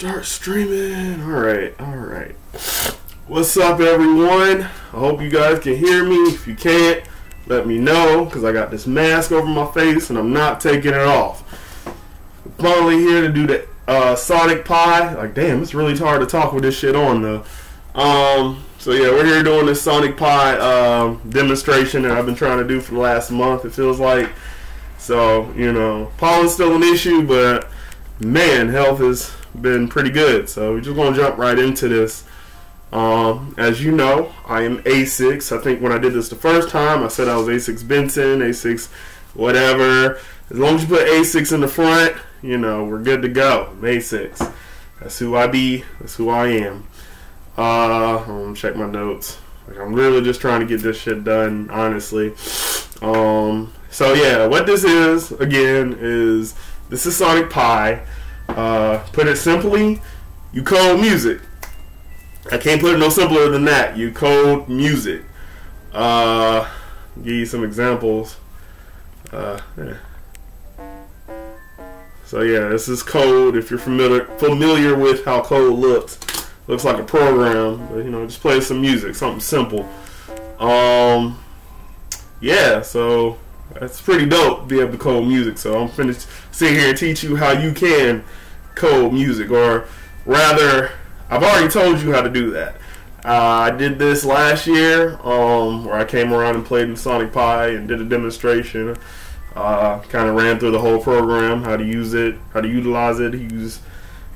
Start streaming. Alright. What's up, everyone? I hope you guys can hear me. If you can't, let me know, because I got this mask over my face and I'm not taking it off. I'm finally here to do the Sonic Pi. Like, damn, it's really hard to talk with this shit on, though. So yeah, we're here doing this Sonic Pi demonstration that I've been trying to do for the last month, it feels like. So, you know, pollen's still an issue, but man, health has been pretty good. So we're just gonna jump right into this. As you know, I am Asix. I think when I did this the first time, I said I was Asix Benson, Asix whatever. As long as you put Asix in the front, you know, we're good to go. I'm Asix. That's who I be. That's who I am. I'm gonna check my notes. Like, I'm really just trying to get this shit done, honestly. So yeah, what this is, again, is this is Sonic Pi. Put it simply, you code music. I can't put it no simpler than that. You code music. Give you some examples. Yeah. So yeah, this is code. If you're familiar with how code looks like a program. But, you know, just play some music, something simple. Yeah, so that's pretty dope to be able to code music. So I'm finna sit here and teach you how you can code music, or rather, I've already told you how to do that. I did this last year, where I came around and played in Sonic Pi and did a demonstration. Kind of ran through the whole program, how to use it, how to utilize it, use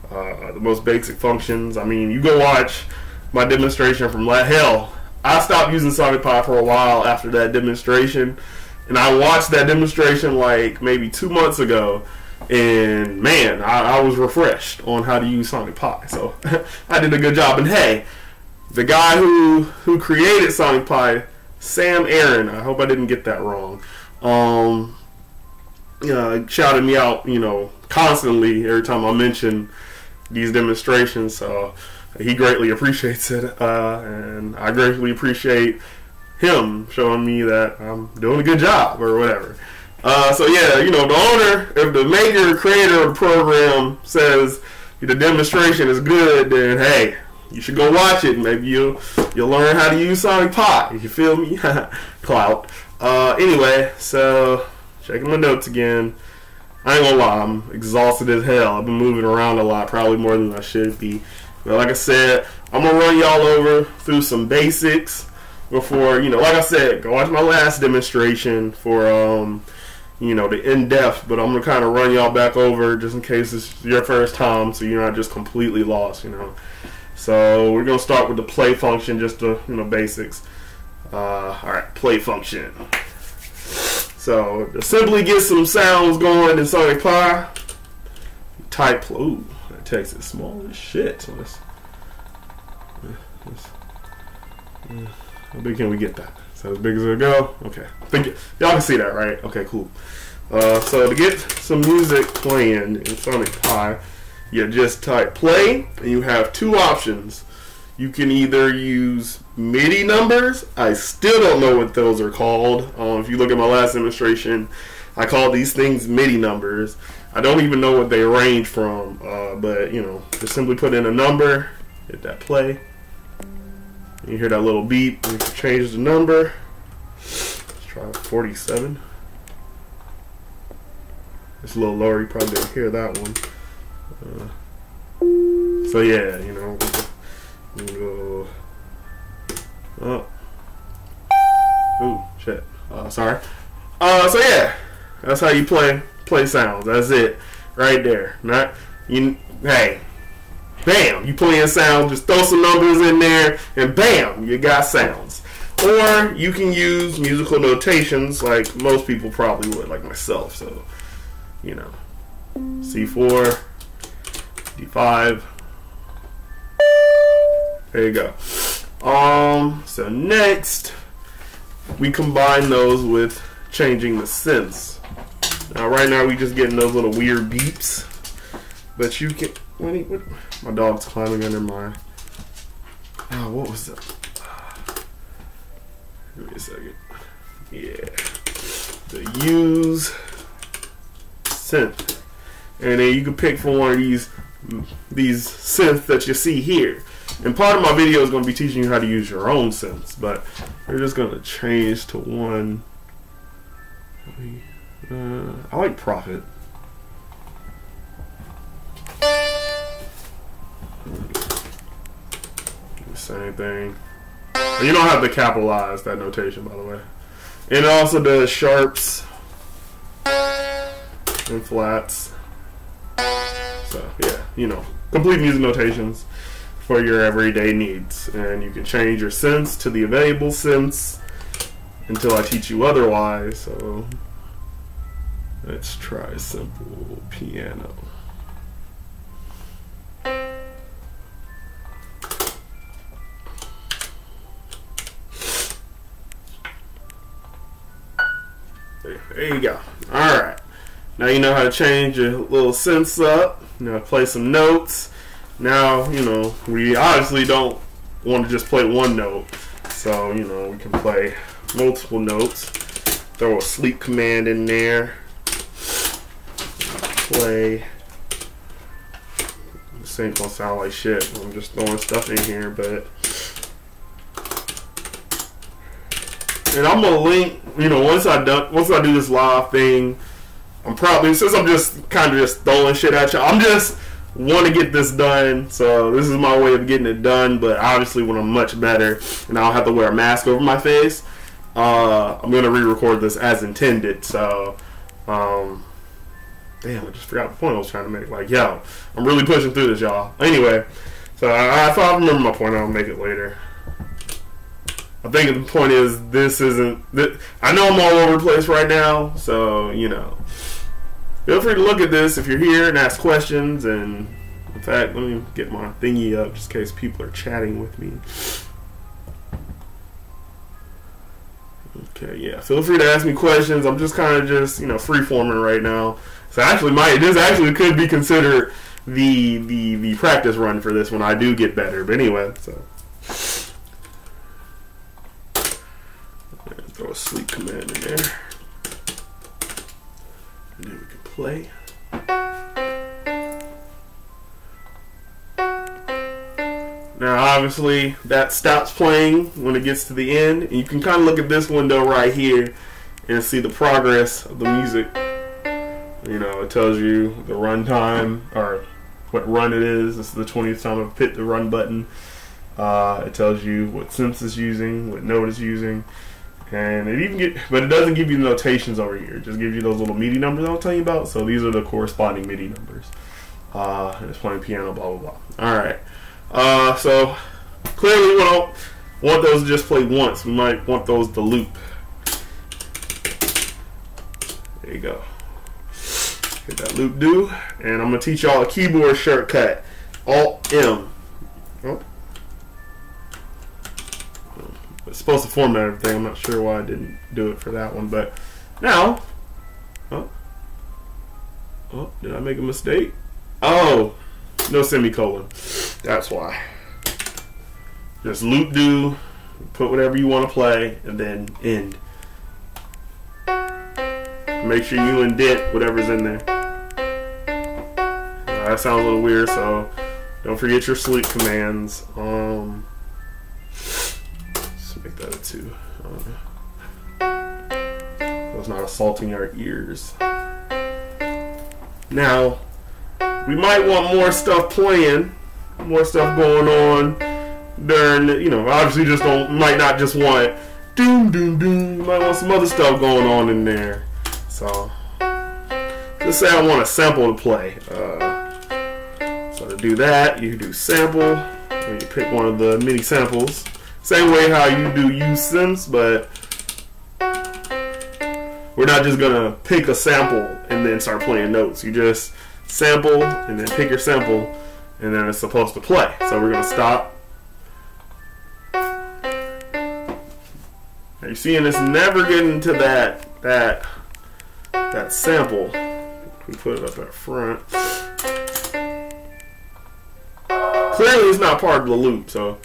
the most basic functions. I mean, you go watch my demonstration from hell. I stopped using Sonic Pi for a while after that demonstration, and I watched that demonstration like maybe 2 months ago, and man, I was refreshed on how to use Sonic Pi. So I did a good job. And hey, the guy who created Sonic Pi, Sam Aaron, I hope I didn't get that wrong, shouted me out, you know, constantly every time I mention these demonstrations. So he greatly appreciates it, and I greatly appreciate him showing me that I'm doing a good job or whatever. So yeah, you know, the owner, if the maker, creator of the program says the demonstration is good, then hey, you should go watch it. Maybe you'll learn how to use Sonic Pi. You feel me? Clout. Anyway, so checking my notes again. I ain't gonna lie, I'm exhausted as hell. I've been moving around a lot, probably more than I should be. But like I said, I'm gonna run y'all over through some basics before, you know, like I said, go watch my last demonstration for you know, the in-depth, but I'm gonna kind of run y'all back over just in case it's your first time, so you're not just completely lost, you know. So we're gonna start with the play function, just the, you know, basics. Alright, play function. So to simply get some sounds going in Sonic Pi, type, ooh, that text is small as shit. So how big can we get that? Is that as big as it'll go? Okay, I think y'all can see that, right? Okay, cool. So to get some music playing in Sonic Pi, you just type play, and you have two options. You can either use MIDI numbers. I still don't know what those are called. If you look at my last demonstration, I called these things MIDI numbers. I don't even know what they range from, but you know, just simply put in a number, hit that play. You hear that little beep, and you can change the number. Let's try 47. It's a little lower, you probably didn't hear that one. So yeah, you know, we go up. Ooh, shit. Sorry. So yeah, that's how you play sounds. That's it, right there. Not you. Hey, bam! You playing sounds. Just throw some numbers in there, and bam, you got sounds. Or you can use musical notations, like most people probably would, like myself. So, you know, C4, D5. There you go. So next, we combine those with changing the synths. Now, right now, we just getting those little weird beeps, but you can. What, my dog's climbing under my. Oh, what was that? Give me a second. Yeah. The use synth, and then you can pick from one of these these synths that you see here. And part of my video is going to be teaching you how to use your own synths, but we're just going to change to one. I like Profit. Same thing. You don't have to capitalize that notation, by the way. And it also does sharps and flats. So yeah, you know, complete music notations for your everyday needs. And you can change your synths to the available synths until I teach you otherwise. So let's try simple piano. There you go. Alright. Now you know how to change your little synths up. You know, play some notes. Now, you know, we obviously don't want to just play one note. So, you know, we can play multiple notes. Throw a sleep command in there. Play. This ain't gonna sound like shit. I'm just throwing stuff in here, but. And I'm gonna link, you know, once I do this live thing, I'm probably, since I'm just kind of just throwing shit at you, I'm just want to get this done. So this is my way of getting it done. But obviously, when I'm much better and I don't have to wear a mask over my face, I'm gonna re-record this as intended. So, damn, I just forgot the point I was trying to make. Like, yo, I'm really pushing through this, y'all. Anyway, so if I remember my point, I'll make it later. I think the point is, this isn't. I know I'm all over the place right now, so you know, feel free to look at this if you're here and ask questions. And in fact, let me get my thingy up just in case people are chatting with me. Okay, yeah, feel free to ask me questions. I'm just kind of just, you know, free-forming right now. So actually, this actually could be considered the practice run for this when I do get better. But anyway, so. Throw a sleep command in there. And then we can play. Now obviously that stops playing when it gets to the end. And you can kind of look at this window right here and see the progress of the music. You know, it tells you the run time, or what run it is. This is the 20th time I've hit the run button. It tells you what synth it's using, what note it's using. And it even but it doesn't give you the notations over here. It just gives you those little MIDI numbers I'll tell you about. So these are the corresponding MIDI numbers. And it's playing piano, blah, blah, blah. Alright. So clearly we don't want those to just play once. We might want those to loop. There you go. Hit that loop do. And I'm going to teach y'all a keyboard shortcut. Alt-M. Oh. It's supposed to format everything. I'm not sure why I didn't do it for that one, but now, oh, did I make a mistake? Oh, no semicolon. That's why. Just loop do, put whatever you want to play, and then end. Make sure you indent whatever's in there. That sounds a little weird, so don't forget your sleep commands. Make that a 2. So it's not assaulting our ears. Now, we might want more stuff playing, more stuff going on during, you know, obviously just might not just want doom, doom, doom. You might want some other stuff going on in there. So, let's say I want a sample to play. So to do that, you do sample, and you pick one of the MIDI samples. Same way how you do use synths, but we're not just gonna pick a sample and then start playing notes. You just sample and then pick your sample, and then it's supposed to play. So we're gonna stop. Now you're seeing it's never getting to that sample. We put it up at front. Clearly, it's not part of the loop, so.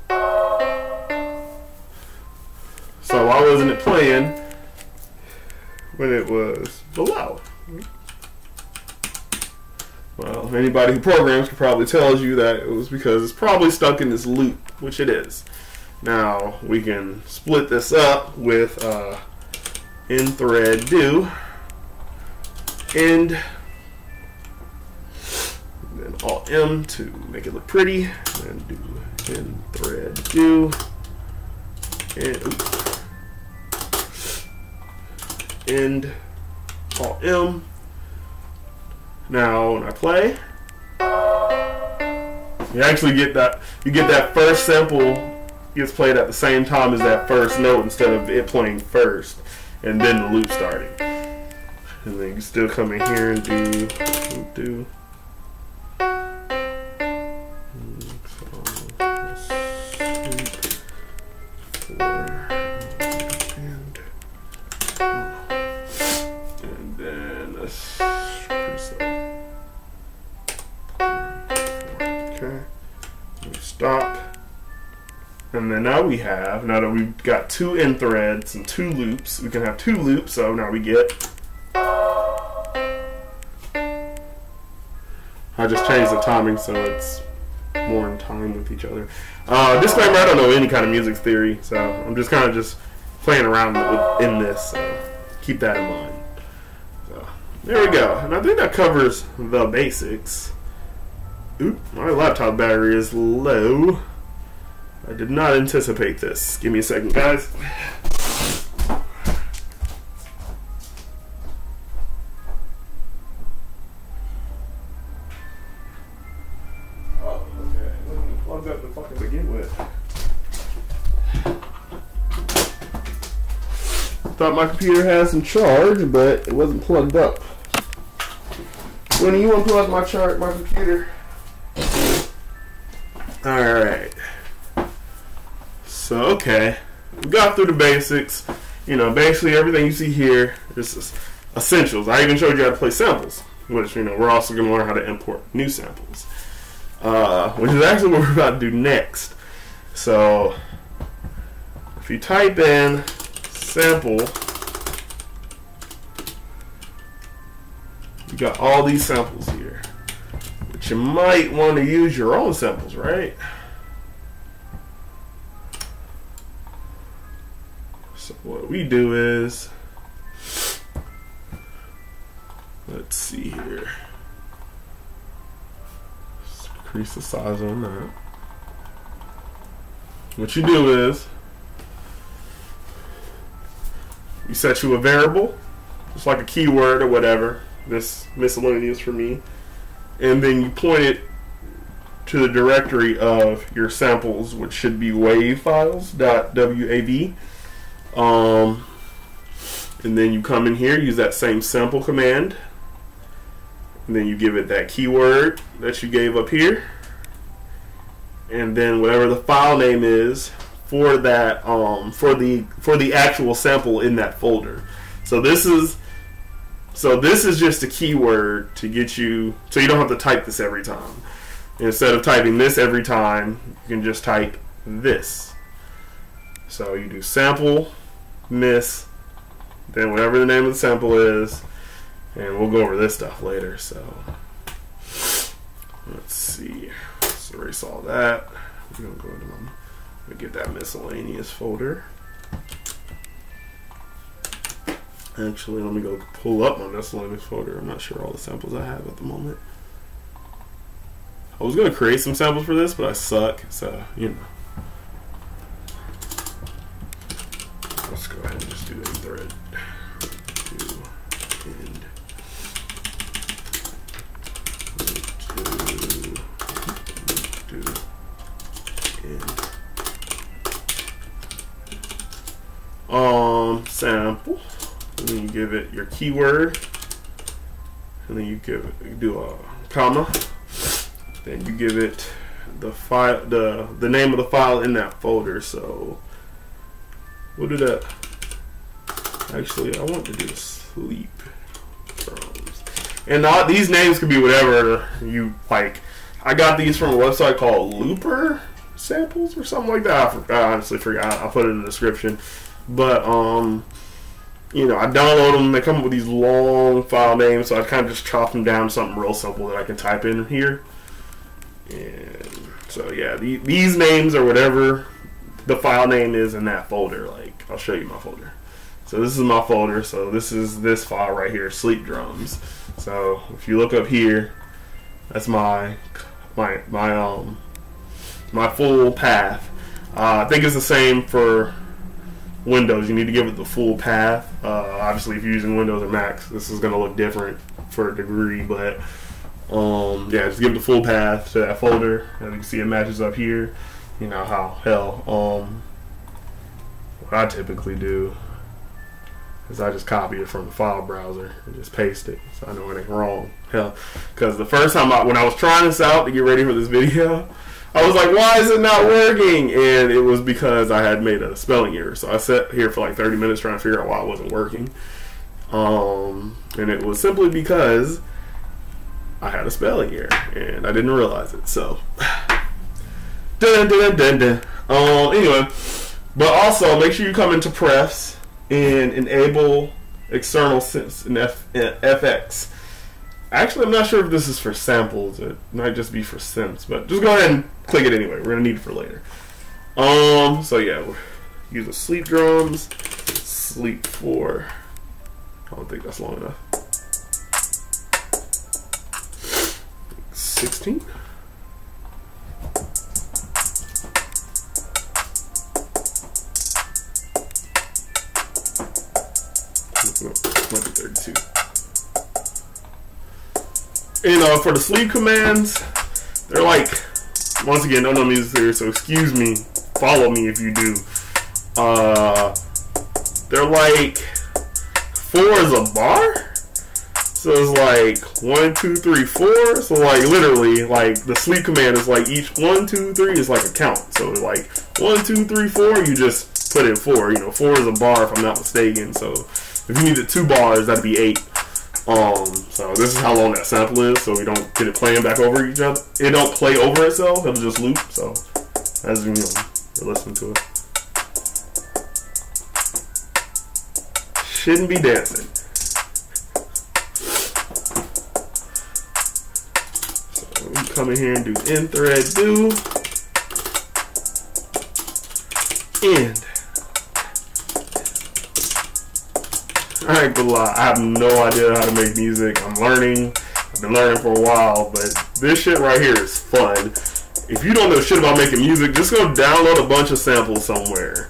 So why wasn't it playing when it was below? Well, anybody who programs could probably tell you that it was because it's probably stuck in this loop, which it is. Now we can split this up with in thread do end, then Alt M to make it look pretty, and do in thread do and end Alt M. Now when I play, you actually get that, you get that first sample gets played at the same time as that first note instead of it playing first and then the loop starting. And then you can still come in here and do and then let's okay, we stop. And then now we have, now that we've got 2 end threads and 2 loops, we can have 2 loops, so now we get, I just changed the timing so it's more in time with each other. Disclaimer, I don't know any kind of music theory, so I'm just kind of just playing around in this, so keep that in mind. So, there we go, and I think that covers the basics. Oop, my laptop battery is low. I did not anticipate this. Give me a second, guys. Oh, okay. Let me plug that to fucking begin with. Thought my computer had some charge, but it wasn't plugged up. When you unplug my computer? Alright. So, okay, we got through the basics. You know, basically everything you see here is essentials. I even showed you how to play samples, which, you know, we're also going to learn how to import new samples, which is actually what we're about to do next. So, if you type in sample, you got all these samples here, but you might want to use your own samples, right? So what we do is, let's see here, let's increase the size on that. What you do is, you set you a variable, just like a keyword or whatever, this miscellaneous for me, and then you point it to the directory of your samples, which should be wavefiles.wav. And then you come in here, use that same sample command, and then you give it that keyword that you gave up here, and then whatever the file name is for that for the actual sample in that folder. So this is just a keyword to get you, so you don't have to type this every time. Instead of typing this every time, you can just type this. So you do sample miss, then whatever the name of the sample is, and we'll go over this stuff later. So let's see, let's erase all that. We're gonna go into let me get that miscellaneous folder. Actually, let me go pull up my miscellaneous folder. I'm not sure all the samples I have at the moment. I was gonna create some samples for this, but I suck, so you know. Let's go ahead and just do end thread. Sample. And then you give it your keyword, and then you give it, you do a comma. Then you give it the file, the name of the file in that folder. So we'll do that. Actually, I want to do sleep drums. And these names could be whatever you like. I got these from a website called Looper Samples or something like that. I honestly forgot. I'll put it in the description. But you know, I download them. They come up with these long file names, so I kind of just chop them down to something real simple that I can type in here. And so yeah, these names are whatever the file name is in that folder. Like, I'll show you my folder. So this is my folder. So this is this file right here, sleep drums. So if you look up here, that's my full path. I think it's the same for Windows. You need to give it the full path. Obviously, if you're using Windows or Macs, this is going to look different for a degree, but yeah, just give it the full path to that folder. As you can see, it matches up here. You know how hell. What I typically do is I just copy it from the file browser and just paste it, so I know it ain't wrong. Hell, because the first time when I was trying this out to get ready for this video, I was like, why is it not working? And it was because I had made a spelling error. So I sat here for like 30 minutes trying to figure out why it wasn't working. And it was simply because I had a spelling error and I didn't realize it. So, anyway, but also make sure you come into Prefs and enable external synths in FX. Actually, I'm not sure if this is for samples. It might just be for synths, but just go ahead and click it anyway. We're gonna need it for later. So yeah, we're using sleep drums, sleep 4. I don't think that's long enough. 16. Might be 32. You know, for the sleep commands, they're like, once again, don't know music theory, so excuse me, follow me if you do. They're like 4 is a bar, so it's like 1, 2, 3, 4. So like literally, like the sleep command is like each 1, 2, 3 is like a count. So like 1, 2, 3, 4, you just put in 4. You know, 4 is a bar if I'm not mistaken. So if you needed 2 bars, that'd be 8. So this is how long that sample is, so we don't get it playing back over each other. It don't play over itself, it'll just loop, so as you know, you're listening to it. Shouldn't be dancing. So we come in here and do in thread do end. I ain't gonna lie, I have no idea how to make music. I'm learning. I've been learning for a while, but this shit right here is fun. If you don't know shit about making music, just go download a bunch of samples somewhere.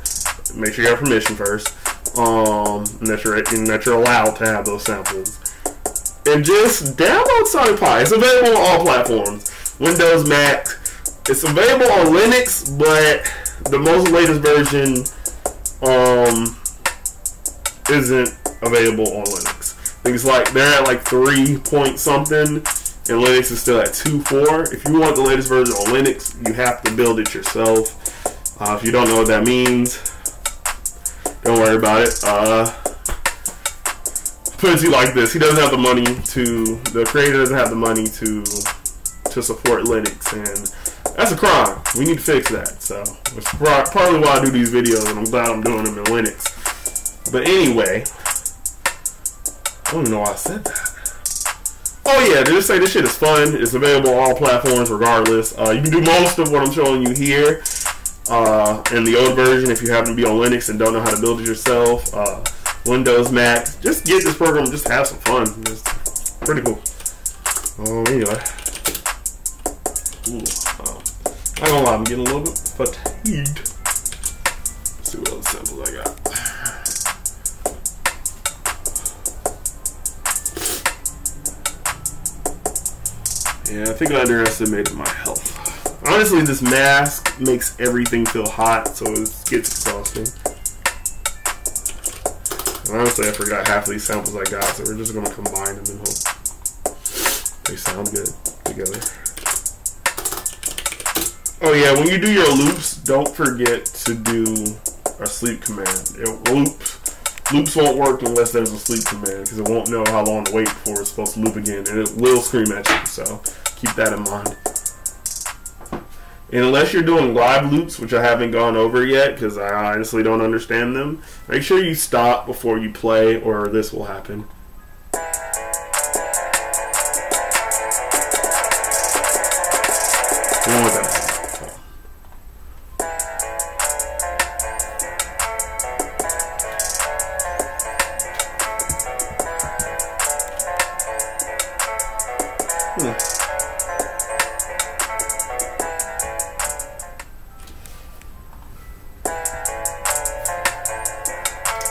Make sure you have permission first, and that you're allowed to have those samples. And just download Sonic Pi. It's available on all platforms. Windows, Mac. It's available on Linux, but the most latest version isn't available on Linux. I think it's like they're at like 3 point something, and Linux is still at 2.4. If you want the latest version on Linux, you have to build it yourself. If you don't know what that means, don't worry about it. Put it to you like this: he doesn't have the money to. The creator doesn't have the money to support Linux, and that's a crime. We need to fix that. So it's partly why I do these videos, and I'm glad I'm doing them in Linux. But anyway, I don't even know why I said that. Oh yeah, just say this shit is fun. It's available on all platforms regardless. You can do most of what I'm showing you here in the old version if you happen to be on Linux and don't know how to build it yourself. Windows, Mac, just get this program, just have some fun. It's pretty cool. Anyway. I'm not gonna lie, I'm getting a little bit fatigued. Let's see what other samples I got. Yeah, I think I underestimated my health. Honestly, this mask makes everything feel hot, so it gets exhausting. And honestly, I forgot half of these samples I got, so we're just going to combine them and hope they sound good together. Oh yeah, when you do your loops, don't forget to do a sleep command. Loops won't work unless there's a sleep command, because it won't know how long to wait before it's supposed to loop again, and it will scream at you, so keep that in mind. And unless you're doing live loops, which I haven't gone over yet because I honestly don't understand them, make sure you stop before you play or this will happen. You don't want that.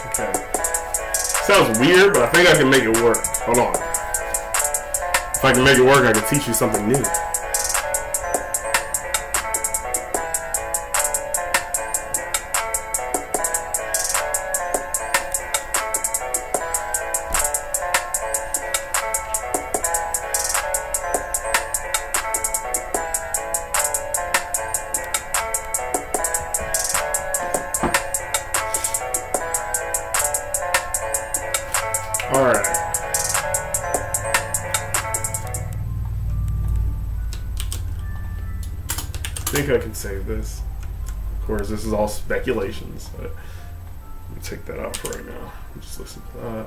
Okay. Sounds weird, but I think I can make it work. Hold on. If I can make it work, I can teach you something new. Alright. I think I can save this. Of course, this is all speculations, but let me take that out for right now. Just listen to that.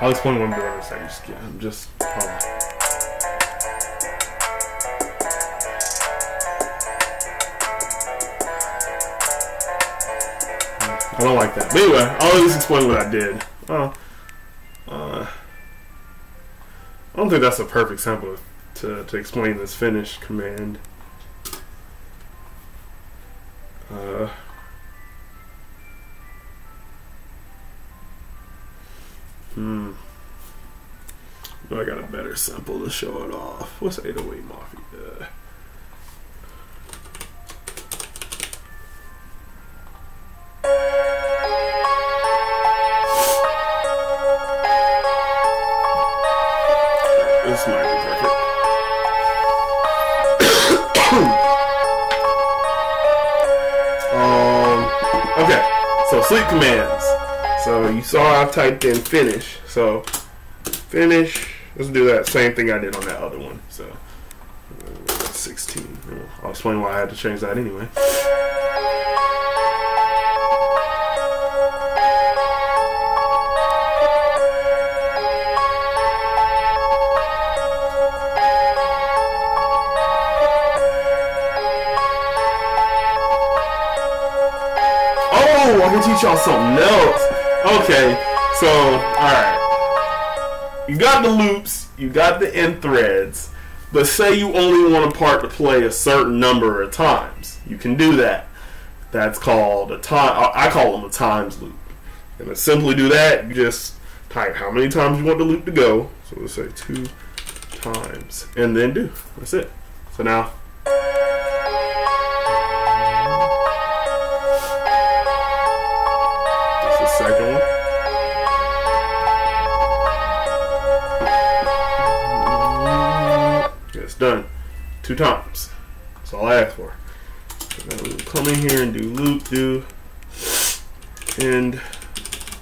I'll explain what I'm doing in a second. I'm just hold on. I don't like that. But anyway, I'll at least explain what I did. I don't think that's a perfect sample to explain this finish command. I got a better sample to show it off. What's 808 Mafia? This might be perfect. Okay, so sleep commands. So you saw I typed in finish. So finish. Let's do that same thing I did on that other one. So 16. I'll explain why I had to change that anyway. Oh, I can teach y'all something else. Okay, so alright. You got the loops, you got the end threads, but say you only want a part to play a certain number of times. You can do that. That's called a time. I call them a times loop. And to simply do that, you just type how many times you want the loop to go. So let's say 2 times, and then do. That's it. So now. That's the second one. It's done 2 times. That's all I asked for. So now we'll come in here and do loop do, and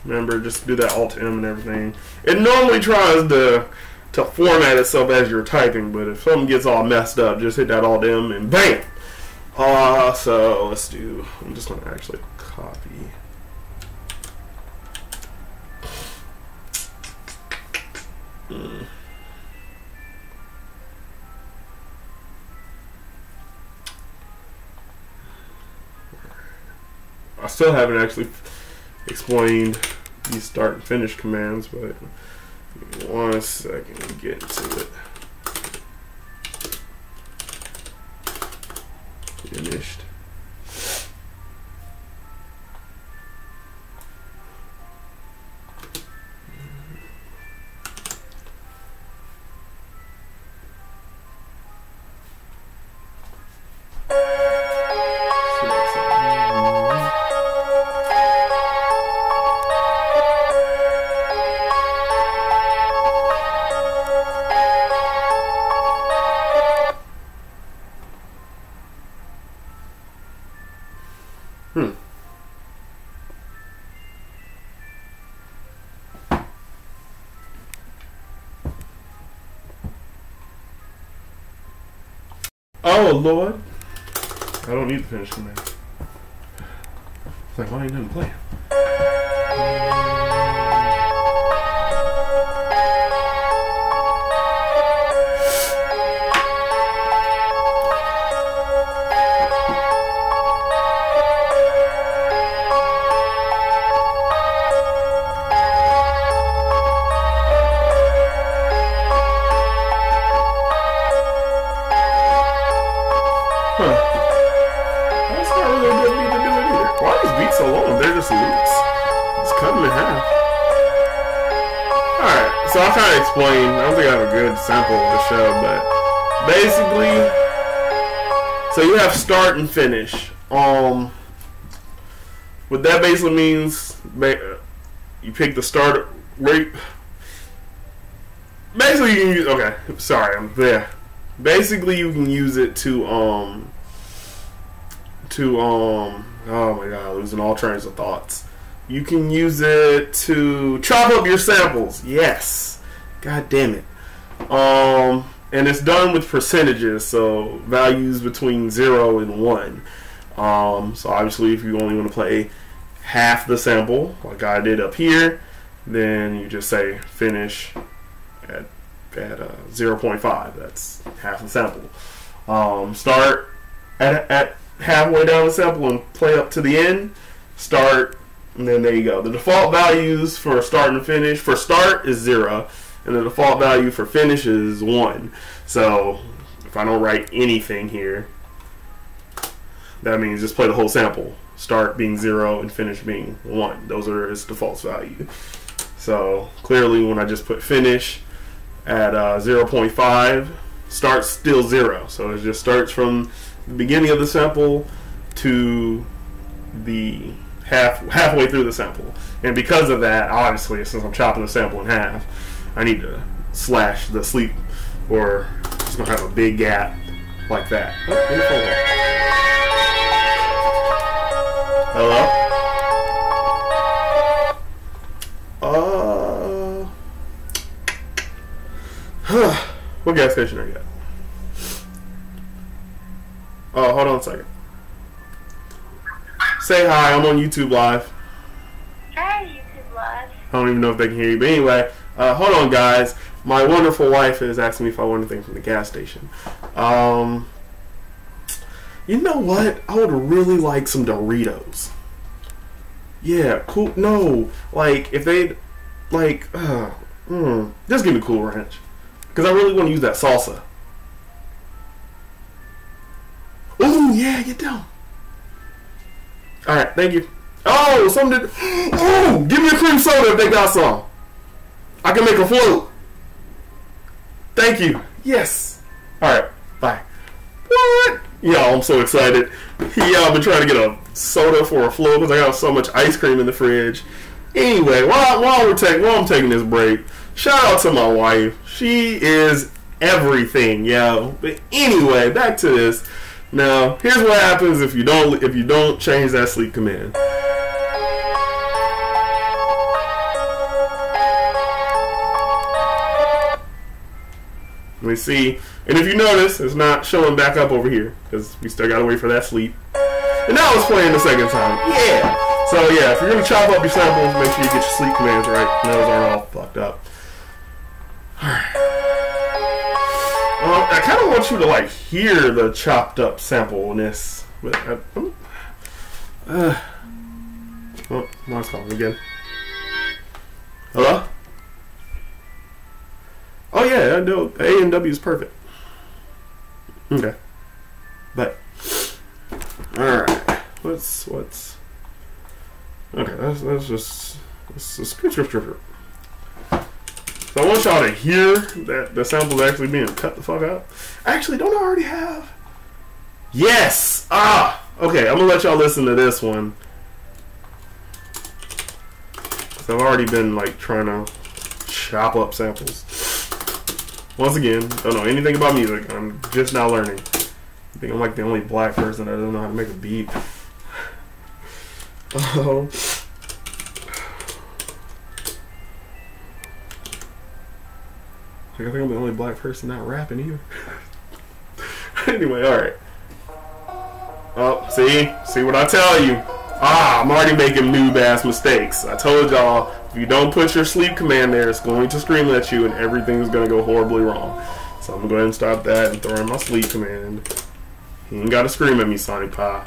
remember, just do that Alt M and everything. It normally tries to format itself as you're typing, but if something gets all messed up, just hit that Alt M and bam. So let's do. I'm just gonna actually copy. I still haven't actually explained these start and finish commands, but give me 1 second to get into it. Finished. Oh Lord. I don't need the finish command. It's like, why ain't nothing playing? So long, they're just loops. Just cut them in half. Alright, so I'll kind of explain. I don't think I have a good sample of the show, but basically, so you have start and finish. What that basically means, you pick the start rate. Basically, you can use, okay, sorry, I'm there. Basically, you can use it to oh my god, losing all trains of thoughts. You can use it to chop up your samples. Yes. God damn it. And it's done with percentages, so values between 0 and 1. So obviously if you only want to play half the sample, like I did up here, then you just say finish at 0.5. That's half the sample. Start at halfway down the sample and play up to the end. Start, and then there you go. The default values for start and finish, for start is 0, and the default value for finish is 1. So if I don't write anything here, that means just play the whole sample. Start being 0 and finish being 1. Those are its default value. So clearly when I just put finish at 0.5, start's still 0. So it just starts from the beginning of the sample to the halfway through the sample. And because of that, obviously, since I'm chopping the sample in half, I need to slash the sleep, or it's gonna have a big gap like that. Hello? What gas station are you at? Oh, hold on a second. Say hi, I'm on YouTube Live. Hi, YouTube Live. I don't even know if they can hear you, but anyway, hold on guys. My wonderful wife is asking me if I want anything from the gas station. You know what? I would really like some Doritos. Yeah, cool. No, like, if they, like, just give me Cool Ranch. Because I really want to use that salsa. Oh, yeah, you do. Alright, thank you. Oh, something did. Oh, give me a cream soda if they got some. I can make a float. Thank you. Yes. Alright, bye. What? Y'all, I'm so excited. Yeah, I've been trying to get a soda for a float because I got so much ice cream in the fridge. Anyway, while I'm taking this break, shout out to my wife. She is everything, yo. But anyway, back to this. Now, here's what happens if you don't change that sleep command. Let me see. And if you notice, it's not showing back up over here because we still gotta wait for that sleep. And now it's playing the second time. Yeah. So yeah, if you're gonna chop up your samples, make sure you get your sleep commands right. Those aren't all fucked up. Alright. I kind of want you to like hear the chopped up sampleness. But oh, now it's calling again. Hello? Oh yeah, I know. A and W is perfect. Okay. But alright. What's okay, let's just script. So I want y'all to hear that the sample's actually being cut the fuck out. Actually, don't I already have? Yes! Ah! Okay, I'm gonna let y'all listen to this one. So I've already been like trying to chop up samples. Once again, don't know anything about music. I'm just now learning. I think I'm like the only black person that doesn't know how to make a beat. Oh. I think I'm the only black person not rapping either. Anyway, alright. Oh, see what I tell you. I'm already making noob-ass mistakes. I told y'all, if you don't put your sleep command there, it's going to scream at you and everything's going to go horribly wrong. So I'm going to go ahead and stop that and throw in my sleep command. You ain't got to scream at me, Sonic Pie.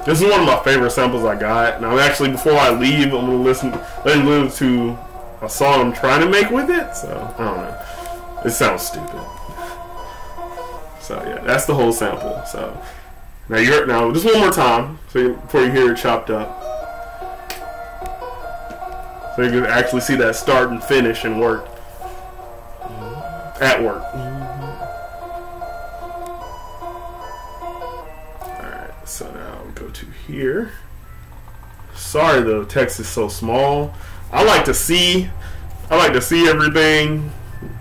This is one of my favorite samples I got. Now, actually, before I leave, I'm going to let him listen to a song I'm trying to make with it. So, I don't know. It sounds stupid. So, yeah, that's the whole sample. So, now just one more time before you hear it chopped up. So you can actually see that start and finish and work. At work. Alright, so now we go to here. Sorry the text is so small. I like to see everything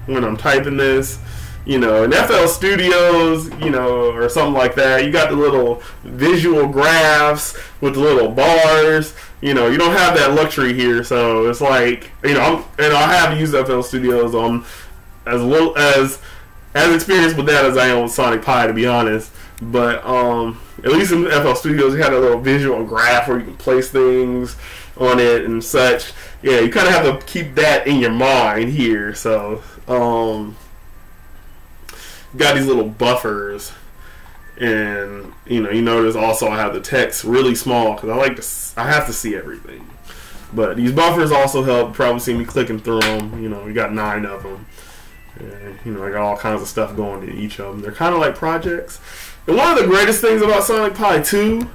when I'm typing this. You know, in FL Studios, you know, or something like that, you got the little visual graphs with the little bars. You know, you don't have that luxury here, so it's like, you know, I have used FL Studios on as experienced with that as I am with Sonic Pi, to be honest. But at least in FL Studios, you had a little visual graph where you can place things on it and such. Yeah, you kind of have to keep that in your mind here. So, got these little buffers, and you notice also I have the text really small because I have to see everything. But these buffers also help. You probably see me clicking through them. You know, we got 9 of them, and you know, I got all kinds of stuff going to each of them. They're kind of like projects. And one of the greatest things about Sonic Pi 2,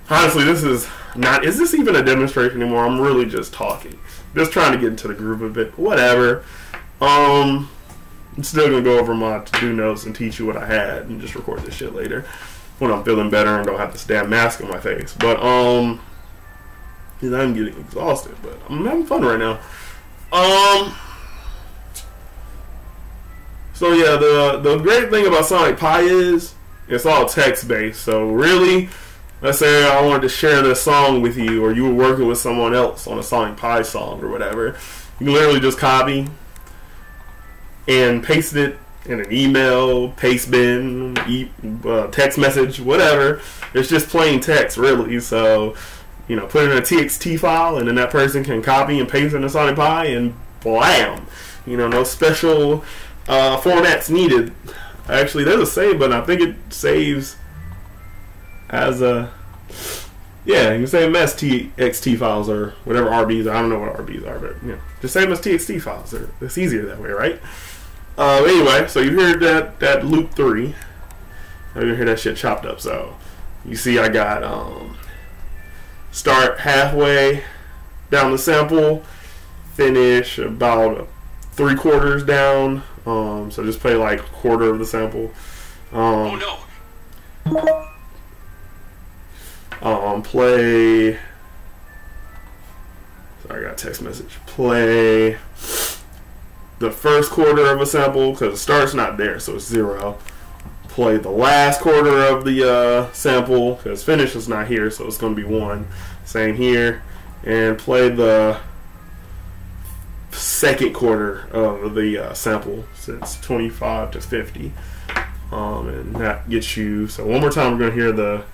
honestly, this is not. Is this even a demonstration anymore? I'm really just talking, just trying to get into the groove of it. Whatever. I'm still going to go over my to-do notes and teach you what I had and just record this shit later when I'm feeling better and don't have this damn mask on my face. But, I'm getting exhausted, but I'm having fun right now. So yeah, the great thing about Sonic Pi is it's all text-based. So really, let's say I wanted to share this song with you, or you were working with someone else on a Sonic Pi song or whatever, you can literally just copy and paste it in an email, paste bin, text message, whatever. It's just plain text, really. So, you know, put it in a TXT file, and then that person can copy and paste it in a Sonic Pi, and blam! You know, no special formats needed. Actually, there's a save button. I think it saves as a... Yeah, you can save them as TXT files or whatever RBs are. I don't know what RBs are, but, you know, just save them as TXT files. It's easier that way, right? Anyway, so you heard that loop 3. You hear that shit chopped up. So you see I got start halfway down the sample, finish about 3/4 down. So just play like a quarter of the sample. Oh no. Play. Sorry, I got a text message. Play the first quarter of a sample because the start's not there, so it's 0. Play the last quarter of the sample because finish is not here, so it's going to be 1. Same here. And play the second quarter of the sample, since 25 to 50. And that gets you. So one more time, we're going to hear the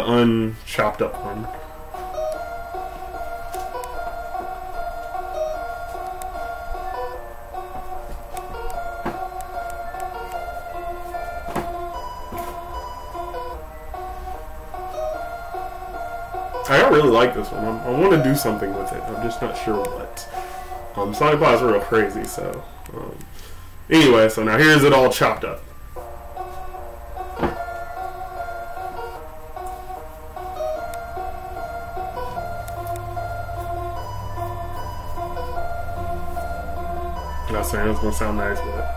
unchopped up one. I really like this one. I want to do something with it. I'm just not sure what. Sonic Pi is real crazy, so anyway, so now here's it all chopped up. I'm not saying it's gonna sound nice, but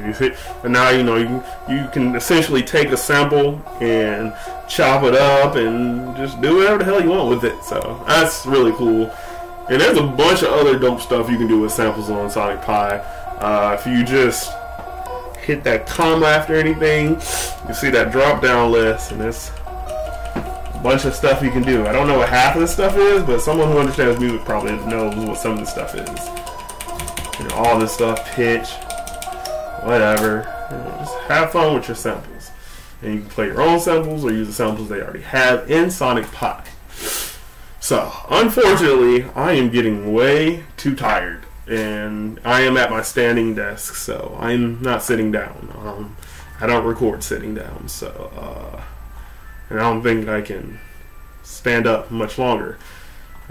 you see, and now you know you can essentially take a sample and chop it up and just do whatever the hell you want with it. So that's really cool. And there's a bunch of other dope stuff you can do with samples on Sonic Pi. If you just hit that comma after anything, you see that drop down list, and there's a bunch of stuff you can do. I don't know what half of this stuff is, but someone who understands music probably knows what some of this stuff is. You know, all this stuff, pitch, whatever. You know, just have fun with your samples. And you can play your own samples or use the samples they already have in Sonic Pi. So, unfortunately, I am getting way too tired. And I am at my standing desk, so I'm not sitting down. I don't record sitting down, so and I don't think I can stand up much longer.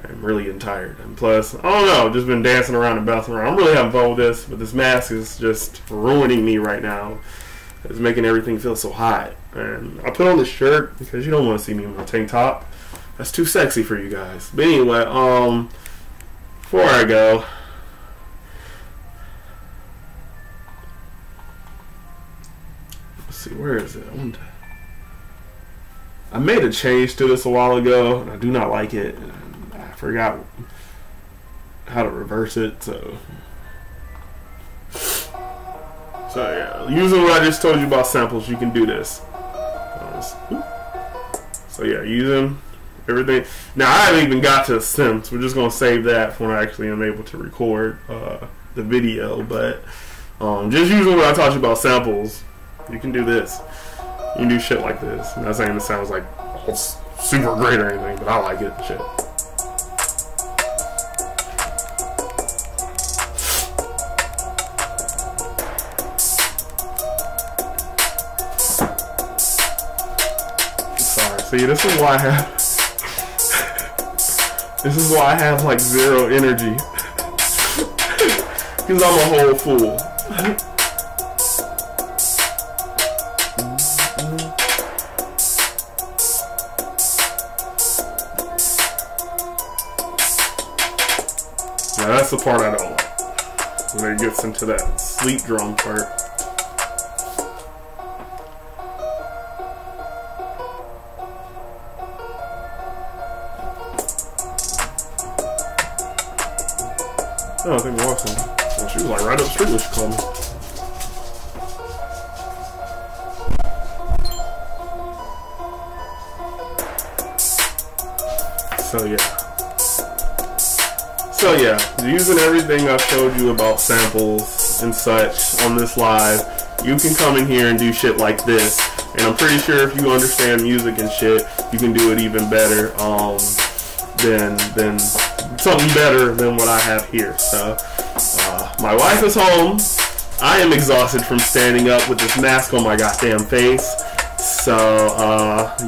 I'm really getting tired, and plus, I don't know, just been dancing around and bouncing around. I'm really having fun with this, but this mask is just ruining me right now. It's making everything feel so hot. And I put on this shirt because you don't want to see me in my tank top. That's too sexy for you guys. But anyway, before I go, let's see, where is it? I made a change to this a while ago, and I do not like it. And I forgot how to reverse it, so yeah, using what I just told you about samples, you can do this. So yeah, using everything. Now I haven't even got to the synths. We're just gonna save that for when I actually am able to record the video. But just using what I taught you about samples, you can do this. You can do shit like this. I'm not saying it sounds like it's super great or anything, but I like it. Shit. Sorry. See, this is why I have like zero energy. Because I'm a whole fool. Now that's the part I don't like. When it gets into that sleep drum part. Oh, I think we're watching. Well, she was like right up the street when she called me. So yeah, using everything I've showed you about samples and such on this live, you can come in here and do shit like this. And I'm pretty sure if you understand music and shit, you can do it even better than something better than what I have here. So my wife is home. I am exhausted from standing up with this mask on my goddamn face. So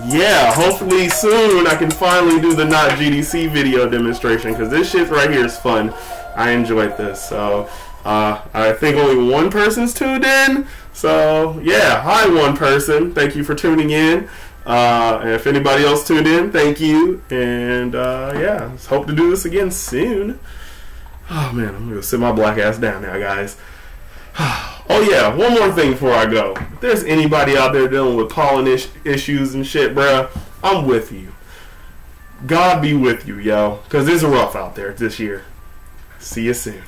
yeah, hopefully soon I can finally do the not GDC video demonstration, because this shit right here is fun. I enjoyed this. So I think only one person's tuned in. So yeah, hi one person, thank you for tuning in. And if anybody else tuned in, thank you. And yeah, let's hope to do this again soon. Oh man, I'm gonna sit my black ass down now, guys. Oh yeah, one more thing before I go. If there's anybody out there dealing with pollen issues and shit, bruh, I'm with you. God be with you, yo. Because it's rough out there this year. See you soon.